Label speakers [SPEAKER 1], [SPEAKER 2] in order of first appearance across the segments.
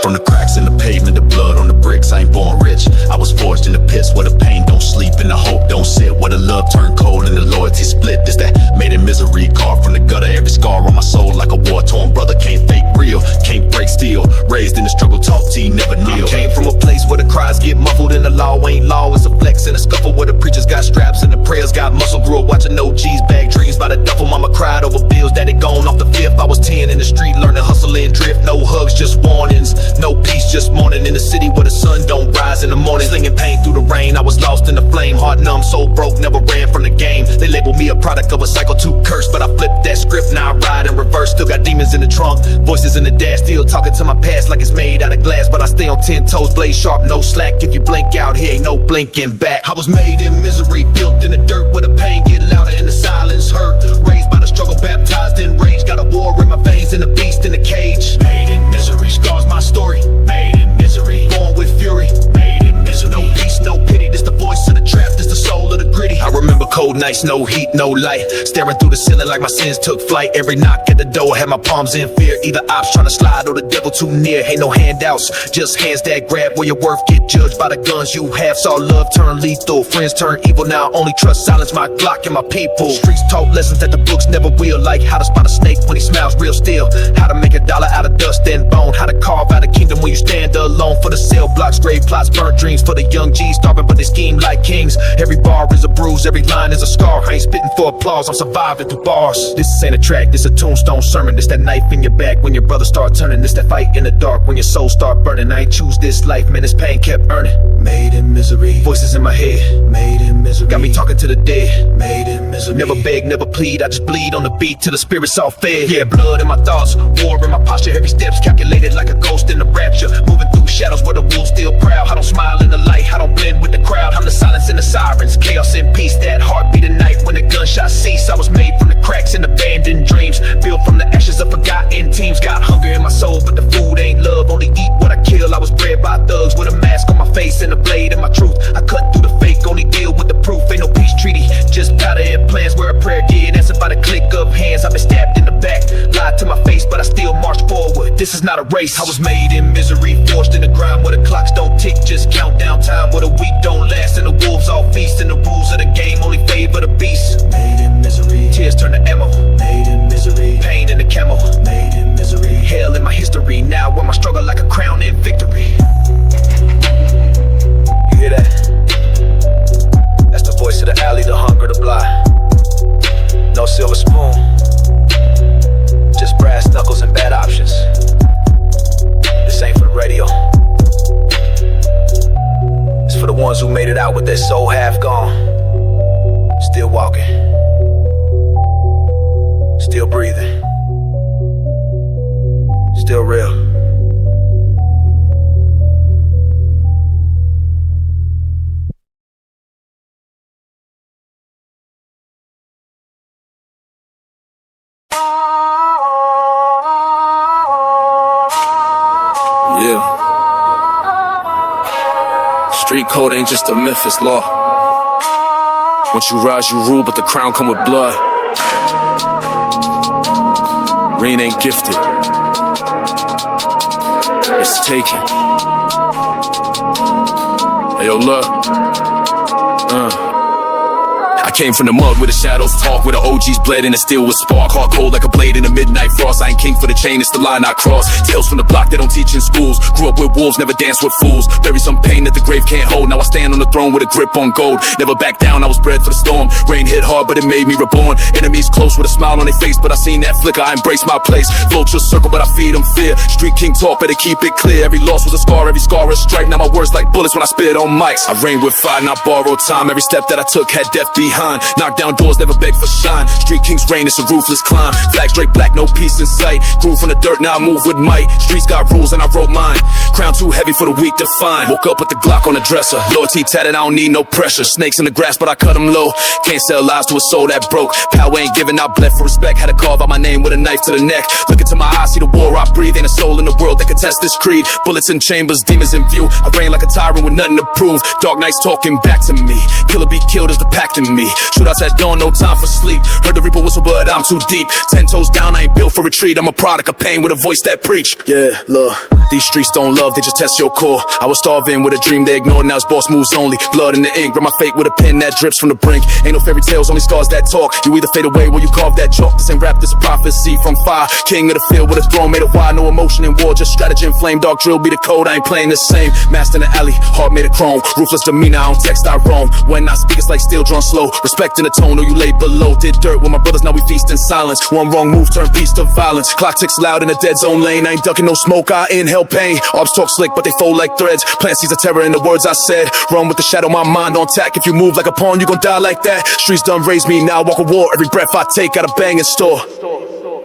[SPEAKER 1] From the cracks in the pavement, the blood on the bricks, I ain't born rich. I was forged in the pits where the pain don't sleep and the hope don't sit, where the love turned cold and the loyalty split. This that made in misery, carved from the gutter, every scar on my soul like a war-torn brother. Can't fake real, can't break steel. Raised in the struggle, talk T, never kneel. Came from a place where the cries get muffled and the law ain't law. It's a flex and a scuffle where the preachers got straps and the prayers got muscle. Grew up watching OGs bag dreams by the duffel. Mama cried over bills that had gone off the fifth. I was 10 in the street learning hustle and drift. No hugs, just warnings. No peace, just mourning in the city where the sun don't rise in the morning. Slinging pain through the rain, I was lost in the flame. Heart numb, soul broke, never ran from the game. They labeled me a product of a cycle too cursed, but I flipped that script, now I ride in reverse. Still got demons in the trunk, voices in the dash. Still talking to my past like it's made out of glass, but I stay on 10 toes, blade sharp, no slack. If you blink out here, ain't no blinking back. I was made in misery, built in the dirt where the pain get louder and the silence hurt. Raised by the struggle, baptized in rage. Got a war in my veins and a beast in the cage. Made in misery, scars my story. Made in misery, born with fury. Made in misery, no peace, no pity. This the voice of the trap, this the soul of the gritty. I remember cold nights, no heat, no light. Staring through the ceiling like my sins took flight. Every knock at the door had my palms in fear. Either ops trying to slide or the devil too near. Ain't no handouts, just hands that grab where your worth get judged by the guns you have. Saw love turn lethal, friends turn evil. Now only trust silence, my Glock and my people. Streets taught lessons that the books never will, like how to spot a snake when he smiles real still, how to make a dollar out of dust and bone, how to carve out a kingdom when you stand alone. For the cell blocks, grave plots, burnt dreams. For the young G's starving but they scheme like kings. Every bar is a bruise, every line is a scar. I ain't spitting for applause, I'm surviving through bars. This ain't a track, this a tombstone sermon. This that knife in your back when your brother start turning. This that fight in the dark when your soul start burning. I ain't choose this life, man, this pain kept earning. Made in misery, voices in my head. Made in misery, got me talking to the dead. Made in misery, never beg, never plead. I just bleed on the beat till the spirit's all fed. Yeah, blood in my thoughts, war in my posture. Every step's calculated like a ghost in the rapture. Moving through shadows where the wolves still proud. I don't smile in the light, I don't blend with the crowd. I'm the silence and the sirens, chaos and peace. That heartbeat at night when the gunshots cease. I was made from the cracks and abandoned dreams, built from the ashes of forgotten teams. Got hunger in my soul, but the food ain't love. Only eat what I kill. I was bred by thugs with a mask on my face and a blade in my truth. I cut through the fake, only deal with the proof. Ain't no peace treaty, just powder and plans where a prayer get answered by the click of hands. I've been stabbed in the back, lied to my face, but I still march forward. This is not a race. I was made in misery, forced in the grind where the clocks don't tick, just count down time where the week don't last and the wolves all feast. And the rules of the game only favor the beast. Made in misery, tears turn to ammo. Made in misery, pain in the camel. Made in misery, hell in my history. Now wear my struggle like a crown in victory. You hear that? That's the voice of the alley, the hunger, the blind. No silver spoon, just brass knuckles and bad options. This ain't for the radio. It's for the ones who made it out with their soul half gone. Still walking, still breathing, still real. Yeah. Street code ain't just a myth, it's law. Once you rise, you rule, but the crown come with blood. Rain ain't gifted, it's taken. Hey yo, look. I came from the mud where the shadows talk, where the OGs bled and the steel was spark. Hard cold like a blade in the midnight frost. I ain't king for the chain, it's the line I cross. Tales from the block they don't teach in schools. Grew up with wolves, never danced with fools. Bury some pain that the grave can't hold. Now I stand on the throne with a grip on gold. Never back down, I was bred for the storm. Rain hit hard, but it made me reborn. Enemies close with a smile on their face, but I seen that flicker, I embrace my place. Vultures circle, but I feed them fear. Street king talk, better keep it clear. Every loss was a scar, every scar a strike. Now my words like bullets when I spit on mics. I reign with fire, not borrowed time. Every step that I took had death behind. Knocked down doors, never beg for shine. Street king's reign, it's a ruthless climb. Flag straight black, no peace in sight. Grew from the dirt, now I move with might. Streets got rules and I wrote mine. Crown too heavy for the weak to find. Woke up with the Glock on the dresser. Loyalty tatted, I don't need no pressure. Snakes in the grass, but I cut them low. Can't sell lies to a soul that broke. Power ain't giving out, bled for respect. Had to carve out my name with a knife to the neck. Look into my eyes, see the war I breathe. Ain't a soul in the world that can test this creed. Bullets in chambers, demons in view. I reign like a tyrant with nothing to prove. Dark nights talking back to me. Killer be killed as the pact in me. Shootouts at dawn, no time for sleep. Heard the reaper whistle, but I'm too deep. 10 toes down, I ain't built for retreat. I'm a product of pain with a voice that preach. Yeah, look, these streets don't love, they just test your core. I was starving with a dream they ignored, now it's boss moves only. Blood in the ink, write my fate with a pen that drips from the brink. Ain't no fairy tales, only scars that talk. You either fade away or you carve that chalk. This ain't rap, this a prophecy from fire. King of the field with a throne made of wire. No emotion in war, just strategy and flame. Dark drill be the code, I ain't playing the same. Master in the alley, heart made of chrome. Ruthless demeanor, I don't text, I roam. When I speak, it's like steel drawn slow. Respecting the tone, or you lay below. Did dirt with my brothers, now we feast in silence. One wrong move, turn peace to violence. Clock ticks loud in a dead zone lane. I ain't ducking no smoke, I inhale pain. Orbs talk slick, but they fold like threads. Plant seeds of terror in the words I said. Run with the shadow, my mind on tack. If you move like a pawn, you gon' die like that. Streets done raised me, now I walk a war. Every breath I take, got a bang in store.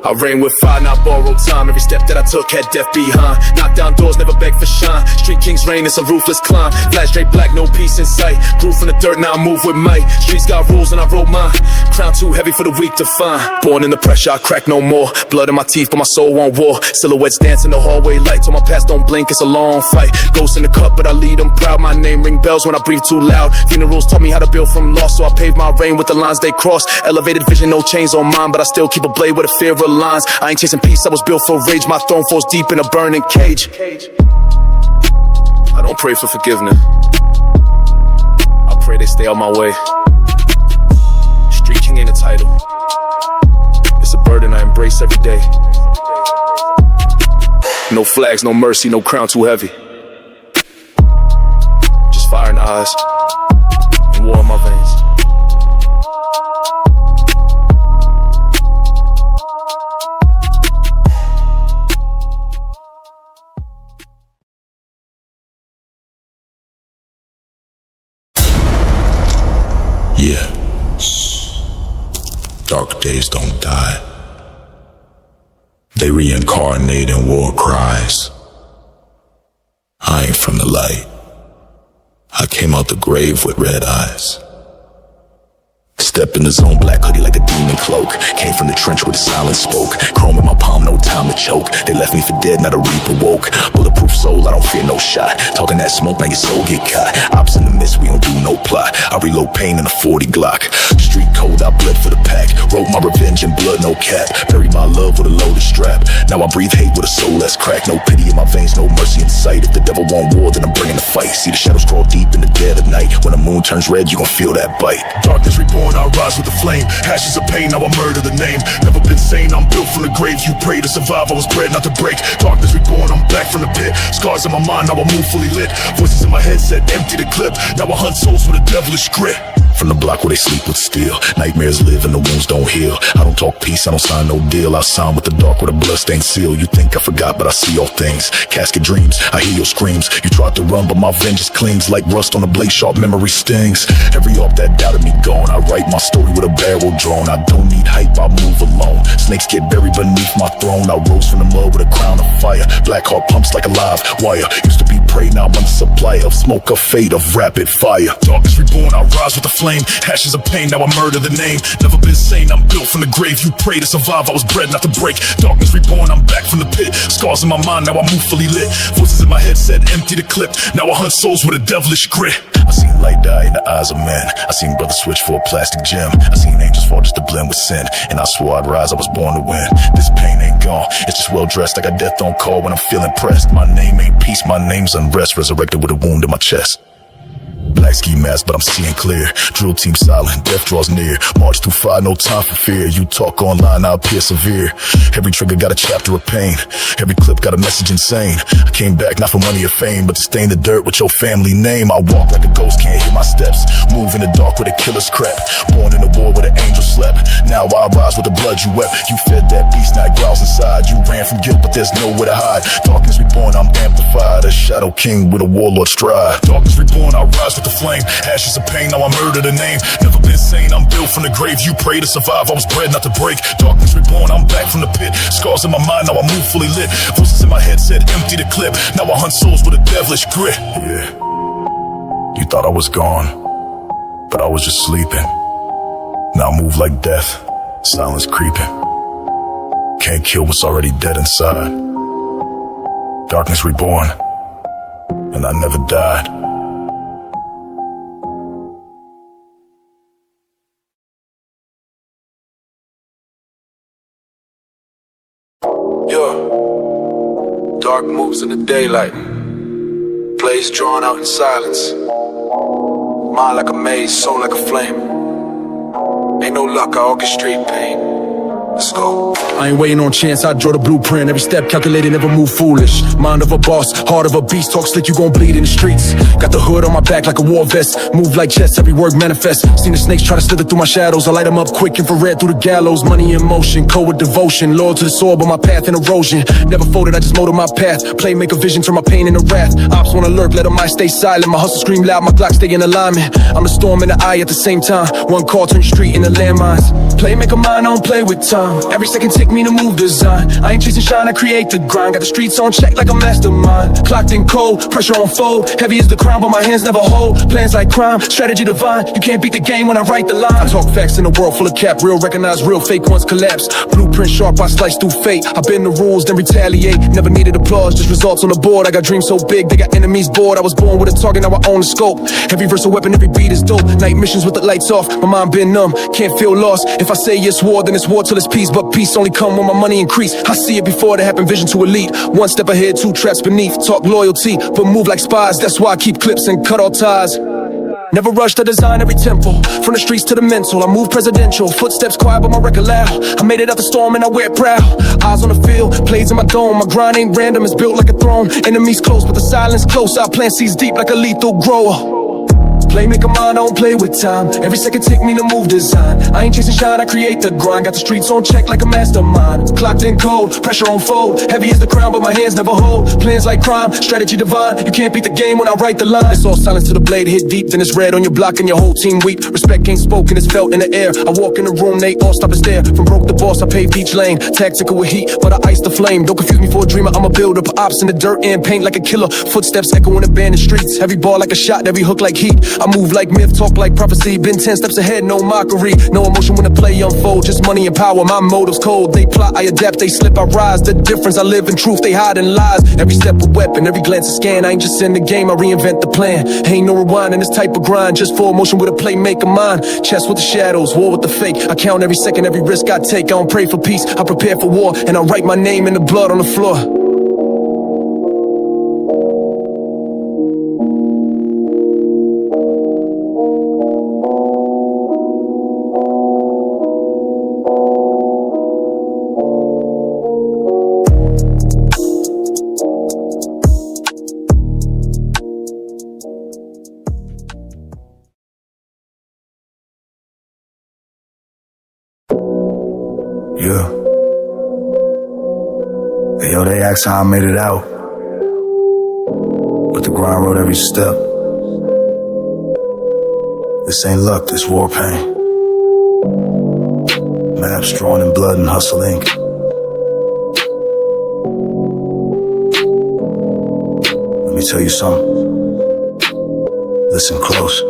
[SPEAKER 1] I reign with fire, not borrowed time. Every step that I took had death behind. Knock down doors, never beg for shine. Street kings reign, it's a ruthless climb. Flash straight black, no peace in sight. Grew from the dirt, now I move with might. Streets got rules and I wrote mine. Crown too heavy for the weak to find. Born in the pressure, I crack no more. Blood in my teeth, but my soul on war. Silhouettes dance in the hallway lights. On my past don't blink, it's a long fight. Ghosts in the cup, but I lead them proud. My name ring bells when I breathe too loud. Funerals taught me how to build from loss, so I paved my reign with the lines they cross. Elevated vision, no chains on mine, but I still keep a blade with a fear of lines. I ain't chasing peace, I was built for rage. My throne falls deep in a burning cage. I don't pray for forgiveness, I pray they stay out my way. Street king ain't a title, it's a burden I embrace every day. No flags, no mercy, no crown too heavy. Just fire in the eyes and war in my veins.
[SPEAKER 2] Yeah, dark days don't die. They reincarnate in war cries. I ain't from the light. I came out the grave with red eyes. Step in the zone, black hoodie like a demon cloak. Came from the trench where the silence spoke. Chrome in my palm, no time to choke. They left me for dead, not a reaper woke. Bulletproof soul, I don't fear no shot. Talking that smoke, now your soul get caught. Ops in the mist, we don't do no plot. I reload pain in a 40 Glock. Street code, I bled for the pack. Wrote my revenge in blood, no cap. Buried my love with a loaded strap. Now I breathe hate with a soul less crack. No pity in my veins, no mercy in sight. If the devil want war, then I'm bringing the fight. See the shadows crawl deep in the dead of night. When the moon turns red, you gon' feel that bite.
[SPEAKER 3] Darkness reborn, I rise with the flame. Ashes of pain, now I murder the name. Never been sane, I'm built from the grave. You pray to survive, I was bred not to break. Darkness reborn, I'm back from the pit. Scars in my mind, now I move fully lit. Voices in my head said empty the clip. Now I hunt souls with a devilish grit.
[SPEAKER 2] From the block where they sleep with steel. Nightmares live and the wounds don't heal. I don't talk peace, I don't sign no deal. I sign with the dark with a bloodstained seal. You think I forgot, but I see all things. Casket dreams, I hear your screams. You tried to run, but my vengeance clings. Like rust on a blade, sharp memory stings. Every op that doubted me gone. I write my story with a barrel drawn. I don't need hype, I move alone. Snakes get buried beneath my throne. I rose from the mud with a crown of fire. Black heart pumps like a live wire. Used to be prey, now I'm under supply of smoke, of fate, of rapid fire.
[SPEAKER 3] Darkness reborn, I rise with the flame. Ashes of pain, now I murder the name. Never been sane, I'm built from the grave. You pray to survive, I was bred not to break. Darkness reborn, I'm back from the pit. Scars in my mind, now I move fully lit. Voices in my head said empty the clip. Now I hunt souls with a devilish grit.
[SPEAKER 2] I seen light die in the eyes of men. I seen brothers switch for a plastic gem. I seen angels fall just to blend with sin. And I swore I'd rise, I was born to win. This pain ain't gone, it's just well dressed. I got death on call when I'm feeling pressed. My name ain't peace, my name's unrest. Resurrected with a wound in my chest. Black ski mask, but I'm seeing clear. Drill team silent, death draws near. March through fire, no time for fear. You talk online, I appear severe. Every trigger got a chapter of pain. Every clip got a message insane. I came back not for money or fame, but to stain the dirt with your family name. I walk like a ghost, can't hear my steps. Move in the dark with a killer's crap. Born in a war where the angel slept. Now I rise with the blood you wept. You fed that beast, now it growls inside. You ran from guilt, but there's nowhere to hide. Darkness reborn, I'm amplified. A shadow king with a warlord stride.
[SPEAKER 3] Darkness reborn, I rise with the flame. Ashes of pain, now I murder the name. Never been sane, I'm built from the grave. You pray to survive, I was bred not to break. Darkness reborn, I'm back from the pit. Scars in my mind, now I move fully lit. Voices in my head said empty the clip. Now I hunt souls with a devilish grit.
[SPEAKER 2] Yeah, you thought I was gone, but I was just sleeping. Now I move like death, silence creeping. Can't kill what's already dead inside. Darkness reborn, and I never died.
[SPEAKER 4] Yeah, dark moves in the daylight, place drawn out in silence. Mind like a maze, soul like a flame. Ain't no luck, I orchestrate pain. Let's go.
[SPEAKER 3] I ain't waiting on chance, I draw the blueprint. Every step calculated, never move foolish. Mind of a boss, heart of a beast. Talk slick, you gon' bleed in the streets. Got the hood on my back like a war vest. Move like chess, every word manifest. Seen the snakes try to slither through my shadows. I light them up quick, infrared through the gallows. Money in motion, cold with devotion. Loyal to the soil, but my path in erosion. Never folded, I just molded my path. Play, make a vision, turn my pain into wrath. Ops wanna lurk, let them mind stay silent. My hustle scream loud, my Glock stay in alignment. I'm the storm and the eye at the same time. One call, turn your street into landmines. Play, make a mind, I don't play with time. Every second take me to move design. I ain't chasing shine, I create the grind. Got the streets on check like a mastermind. Clocked in cold, pressure on fold. Heavy as the crown, but my hands never hold. Plans like crime, strategy divine. You can't beat the game when I write the line. I talk facts in a world full of cap. Real recognize real, fake ones collapse. Blueprint sharp, I slice through fate. I bend the rules, then retaliate. Never needed applause, just results on the board. I got dreams so big, they got enemies bored. I was born with a target, now I own the scope. Every verse a weapon, every beat is dope. Night missions with the lights off, my mind been numb. Can't feel lost. If I say it's war, then it's war till it's peace. But peace only come when my money increase. I see it before it happen, vision to elite. One step ahead, two traps beneath. Talk loyalty, but move like spies. That's why I keep clips and cut all ties. Never rush to design every temple. From the streets to the mental, I move presidential. Footsteps quiet but my record loud. I made it out the storm and I wear it proud. Eyes on the field, blades in my dome. My grind ain't random, it's built like a throne. Enemies close but the silence close. I plant seeds deep like a lethal grower. Play, make a mind, I don't play with time. Every second take me to move design. I ain't chasing shine, I create the grind. Got the streets on check like a mastermind. Clocked in cold, pressure on fold. Heavy as the crown, but my hands never hold. Plans like crime, strategy divine. You can't beat the game when I write the line. It's all silence till the blade hit deep. Then it's red on your block and your whole team weep. Respect ain't spoken, it's felt in the air. I walk in the room, they all stop and stare. From broke the boss, I paved each lane. Tactical with heat, but I ice the flame. Don't confuse me for a dreamer, I'm a builder. Put ops in the dirt and paint like a killer. Footsteps echo in abandoned streets. Every ball like a shot, every hook like heat. I move like myth, talk like prophecy. Been 10 steps ahead, no mockery. No emotion when the play unfold. Just money and power, my motives cold. They plot, I adapt, they slip, I rise. The difference, I live in truth, they hide in lies. Every step a weapon, every glance a scan. I ain't just in the game, I reinvent the plan. Ain't no rewind in this type of grind. Just full emotion with a play, make a mind. Chess with the shadows, war with the fake. I count every second, every risk I take. I don't pray for peace, I prepare for war. And I write my name in the blood on the floor.
[SPEAKER 5] Yeah. Hey, yo, they ask how I made it out. But the grind wrote every step. This ain't luck, this war pain. Maps drawn in blood and hustle ink. Let me tell you something. Listen close.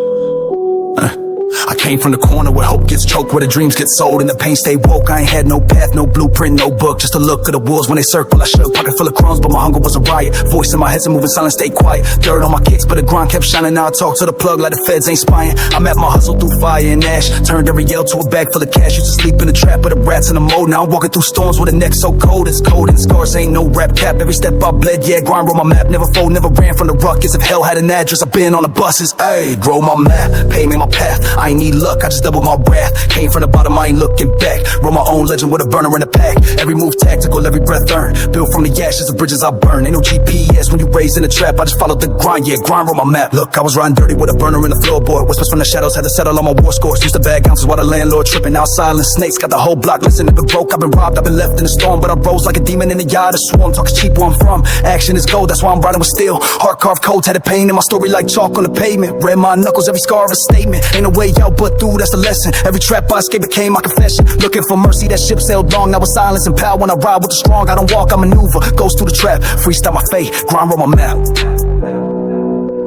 [SPEAKER 5] I came from the corner where hope gets choked, where the dreams get sold and the pain stay woke. I ain't had no path, no blueprint, no book. Just a look at the wolves when they circle. I shook, pocket full of crumbs, but my hunger was a riot. Voice in my head's a moving silent, stay quiet. Dirt on my kicks, but the grind kept shining. Now I talk to the plug like the feds ain't spying. I'm at my hustle through fire and ash. Turned every yell to a bag full of cash. Used to sleep in the trap with the rats in the mold. Now I'm walking through storms with a neck so cold. It's cold and scars ain't no rap cap. Every step I bled, yeah, grind on my map. Never fold, never ran from the ruckus. If hell had an address, I've been on the buses. Ayy, grow my map, pay me my path. I ain't need luck, I just double my wrath. Came from the bottom, I ain't looking back. Wrote my own legend with a burner in the pack. Every move tactical, every breath earned. Built from the ashes, the bridges I burn. Ain't no GPS when you raised in the trap. I just followed the grind, yeah, grind on my map. Look, I was riding dirty with a burner in the floorboard. Whispers from the shadows had to settle on my war scores. Used to bag ounces while the landlord tripping. Now silent snakes got the whole block listening. Been broke, I've been robbed, I've been left in the storm. But I rose like a demon in the yard of swarm. Talking cheap where I'm from. Action is gold, that's why I'm riding with steel. Heart carved codes, had a pain in my story like chalk on the pavement. Red my knuckles, every scar of a statement. Ain't no way out but through, that's the lesson. Every trap I escaped became my confession. Looking for mercy, that ship sailed long. Now it's silence and power when I ride with the strong. I don't walk, I maneuver, goes through the trap. Freestyle my fate, grind on my map.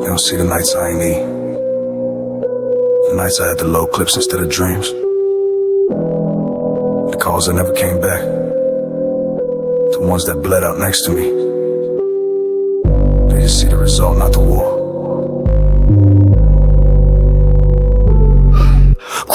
[SPEAKER 5] You don't see the nights I ain't eat. The nights I had the low clips instead of dreams. The calls that never came back. The ones that bled out next to me. They just see the result, not the war.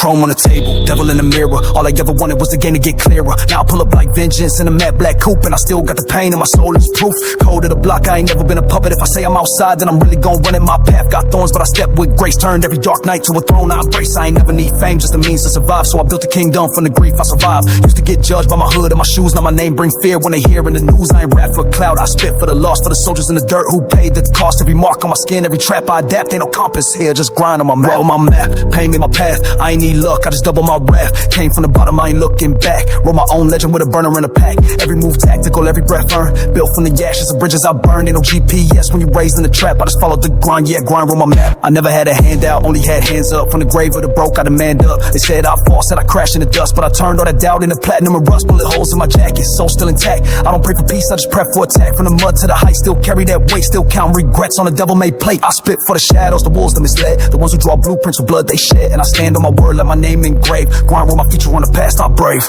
[SPEAKER 5] chrome on the table, devil in the mirror. All I ever wanted was the game to get clearer. Now I pull up like vengeance in a matte black coupe, and I still got the pain in my soul is proof. Cold to the block, I ain't never been a puppet. If I say I'm outside, then I'm really gon' run it. My path got thorns, but I step with grace. Turned every dark night to a throne I embrace. I ain't never need fame, just a means to survive. So I built a kingdom from the grief I survived. Used to get judged by my hood and my shoes. Now my name bring fear when they hear in the news. I ain't rap for clout, I spit for the lost, for the soldiers in the dirt who paid the cost. Every mark on my skin, every trap I adapt. Ain't no compass here, just grind on my map. Roll my map, pain me my path. I ain't need luck, I just double my wrath. Came from the bottom, I ain't looking back. Roll my own legend with a burner in a pack. Every move tactical, every breath earned. Built from the ashes of bridges I burned. Ain't no GPS when you raised in the trap. I just followed the grind, yeah, grind, roll my map. I never had a handout, only had hands up. From the grave of the broke, I demand up. They said I fall, said I crashed in the dust, but I turned all that doubt into platinum and rust. Bullet holes in my jacket, soul still intact. I don't pray for peace, I just prep for attack. From the mud to the height, still carry that weight, still count regrets on a devil-made plate. I spit for the shadows, the wolves that misled, the ones who draw blueprints with blood they shed. And I stand on my word, let my name engraved. Grind with my future on the past, I'm brave.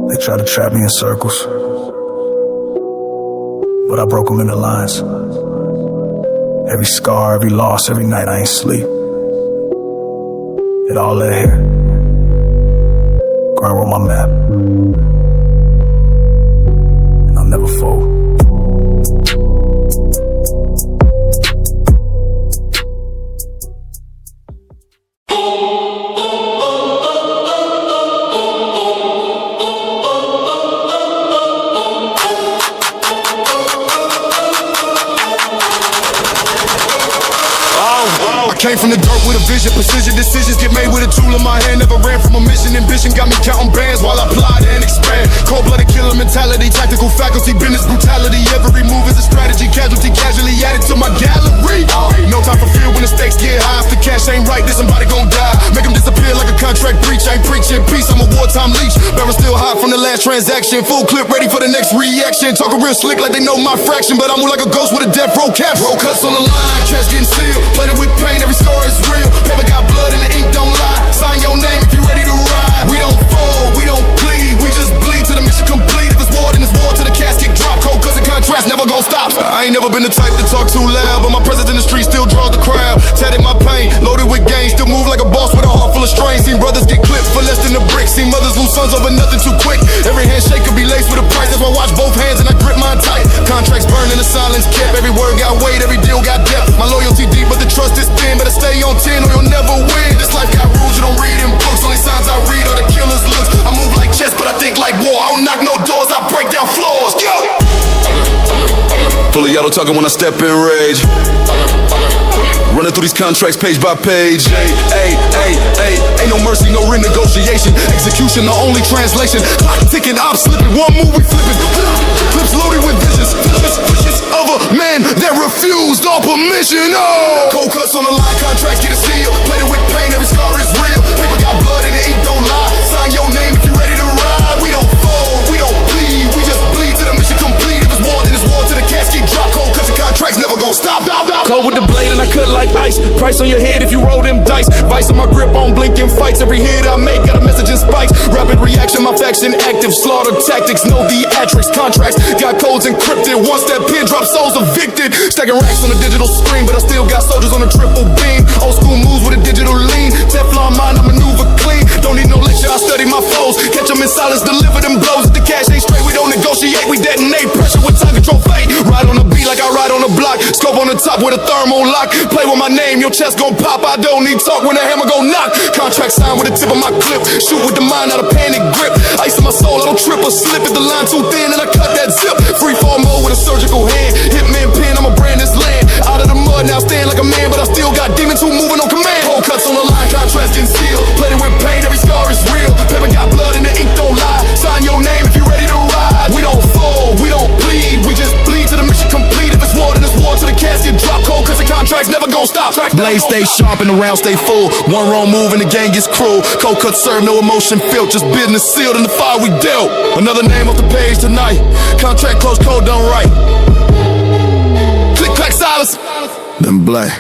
[SPEAKER 5] They try to trap me in circles, but I broke them into lines. Every scar, every loss, every night I ain't sleep. It all lay here. Grind on my map, and I'll never fold.
[SPEAKER 3] Came from the dirt with a vision, precision decisions get made with a tool in my hand. Never ran from a mission, ambition got me counting bands while I plot and expand. Cold-blooded killer mentality, tactical faculty, business brutality. Every move is a strategy, casualty casually added to my gallery. No time for fear when the stakes get high. If the cash ain't right, then somebody gon' die. Make them disappear like a contract breach. I ain't preaching peace, I'm a wartime leech. Barrel still hot from the last transaction. Full clip ready for the next reaction. Talking real slick like they know my fraction, but I move like a ghost with a death row cap. Roll cuts on the line, trash getting sealed. Plated with pain, every scar is real. Paper got blood and the ink don't lie. Sign your name if you ready to ride. We don't fold, we don't bleed. We just bleed till the mission complete. If it's war, then it's war till the casket drop. Cold cause the contrast never gon' stop. I ain't never been the type to talk too loud, but my presence in the street still draws the crowd. Tatted my pain, loaded with gain. Still move like a boss with a heart full of strain. Seen brothers get clipped for less than a brick. Seen mothers lose sons over nothing too quick. Every handshake could be laced with a price. That's why I watch both hands and I grip mine tight. Contracts burn in the silence kept. Every word got weight, every deal got depth. My loyalty deep, but the trust is thin. Better stay on 10 or you'll never win. This life got rules you don't read in books. Only signs I read are the killer's looks. I move like chess, but I think like war. I don't knock no doors, I break down floors. Go!
[SPEAKER 6] Full of yellow talking when I step in rage. Running through these contracts page by page. Ain't no mercy, no renegotiation. Execution, the only translation. Clock ticking, I'm slipping. One move, we flipping. Clips loaded with visions. Visions of a man that refused all permission. Oh!
[SPEAKER 3] Cold cuts on the line, contracts get a seal. Plated with pain, every scar is real. Paper got blood and the ink don't lie. Sign your name if you ready to ride. We don't fold, we don't bleed. We just bleed till the mission complete. If it's war, then it's war till the casket drop. Cold cuts and contracts never gon' stop.
[SPEAKER 7] Cold with the blade and I cut like ice. Price on your head if you roll them dice. Vice on my grip on blinking fights. Every hit I make got a message in spikes. Rapid reaction, my faction active. Slaughter tactics, no theatrics. Contracts got codes encrypted. Once that pin drops, souls evicted. Stacking racks on the digital screen, but I still got soldiers on a triple beam. Old school moves with a digital lean. Teflon mind, I maneuver clean. Don't need no lecture, I study my foes. Catch them in silence, deliver them blows. If the cash ain't straight, we don't negotiate. We detonate pressure with time control fate. Ride on the beat like I ride on the block. Scope on the top with a thermal lock. Play with my name, your chest gon' pop. I don't need talk when the hammer gon' knock. Contract signed with the tip of my clip. Shoot with the mind, not a panic grip. Ice in my soul, I don't trip or slip. If the line too thin, and I cut that zip. Free fall mode with a surgical hand. Hitman pin, I'ma brand this land. Out of the mud, now stand like a man, but I still got demons who moving on command. Cold cuts on the line, contrast and seal. Plated with pain, every scar is real. Paper got blood and the ink don't lie. Sign your name if you ready to ride. We don't fold, we don't bleed. We just bleed till the mission complete. If it's war, then it's war till the casket drop. Cold cuts and contracts never gon' stop.
[SPEAKER 6] Blade stay sharp and the round stay full. One wrong move and the gang gets cruel. Cold cuts serve, no emotion felt. Just business sealed in the fire we dealt. Another name off the page tonight. Contract close, code done right. Click, clack, silence. Then black.